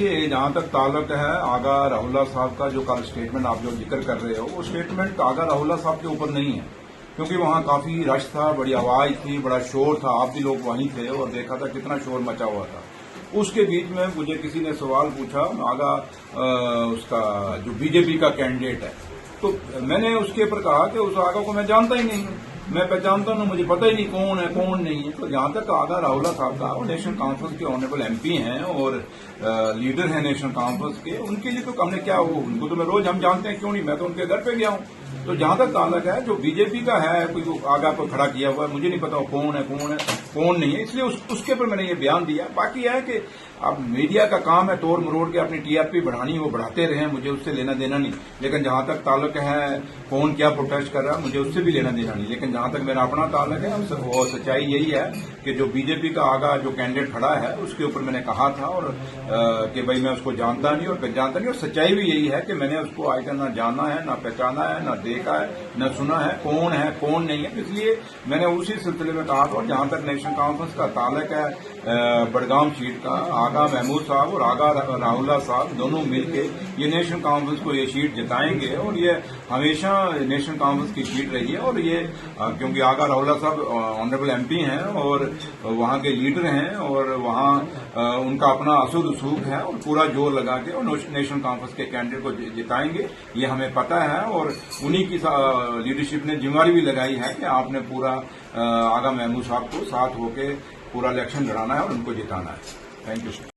देखिए, जहां तक ताल्लुक है आगा राहुल्ला साहब का, जो कल स्टेटमेंट आप जो जिक्र कर रहे हो, वो स्टेटमेंट आगा राहुल्ला साहब के ऊपर नहीं है, क्योंकि वहां काफी रश था, बड़ी आवाज थी, बड़ा शोर था। आप भी लोग वहीं थे और देखा था कितना शोर मचा हुआ था। उसके बीच में मुझे किसी ने सवाल पूछा आगा उसका जो बीजेपी का कैंडिडेट है, तो मैंने उसके ऊपर कहा कि उस आगा को मैं जानता ही नहीं हूं, मैं पहचानता हूं, मुझे पता ही नहीं कौन है कौन नहीं है। तो जहां तक आगा राहुल्ला साहब का, वो नेशनल कॉन्फ्रेंस के ऑनरेबल एमपी हैं और लीडर हैं नेशनल कॉन्फ्रेंस के, उनके लिए तो हमने क्या, वो उनको तो मैं रोज हम जानते हैं, क्यों नहीं, मैं तो उनके घर पे गया हूं। तो जहां तक ताल्लुक है, जो बीजेपी का है, कोई आगा को खड़ा किया हुआ है, मुझे नहीं पता कौन है कौन नहीं है, इसलिए उसके ऊपर मैंने ये बयान दिया। बाकी है कि अब मीडिया का काम है तोड़ मरोड़ के अपनी टीआरपी बढ़ानी, वो बढ़ाते रहे, मुझे उससे लेना देना नहीं। लेकिन जहां तक ताल्लुक है कौन क्या प्रोटेस्ट कर रहा है, मुझे उससे भी लेना देना नहीं। लेकिन जहां तक मेरा अपना ताल्लुक है, वो सच्चाई यही है कि जो बीजेपी का आगा जो कैंडिडेट खड़ा है, उसके ऊपर मैंने कहा था और कि भाई मैं उसको जानता नहीं और पहचानता नहीं। और सच्चाई भी यही है कि मैंने उसको आज तक ना जाना है, ना पहचाना है, ना देखा है, न सुना है कौन नहीं है। इसलिए मैंने उसी सिलसिले में कहा था। और जहां तक नेशनल कॉन्फ्रेंस का ताल्लुक है बड़गाम सीट का, आगा महमूद साहब और आगा राहुल्ला साहब दोनों मिलके ये नेशनल कॉन्फ्रेंस को ये सीट जिताएंगे और ये हमेशा नेशनल कॉन्फ्रेंस की सीट रही है। और ये क्योंकि आगा राहुल्ला साहब ऑनरेबल एमपी हैं और वहां के लीडर हैं और वहां उनका अपना असुर रसूख है और पूरा जोर लगा के और नेशनल कॉन्फ्रेंस के कैंडिडेट को जिताएंगे, ये हमें पता है। और उन्हीं की लीडरशिप ने जिम्मेवारी भी लगाई है कि आपने पूरा आगा महमूद साहब को साथ होकर पूरा इलेक्शन लड़ाना है और उनको जिताना है। Thank you.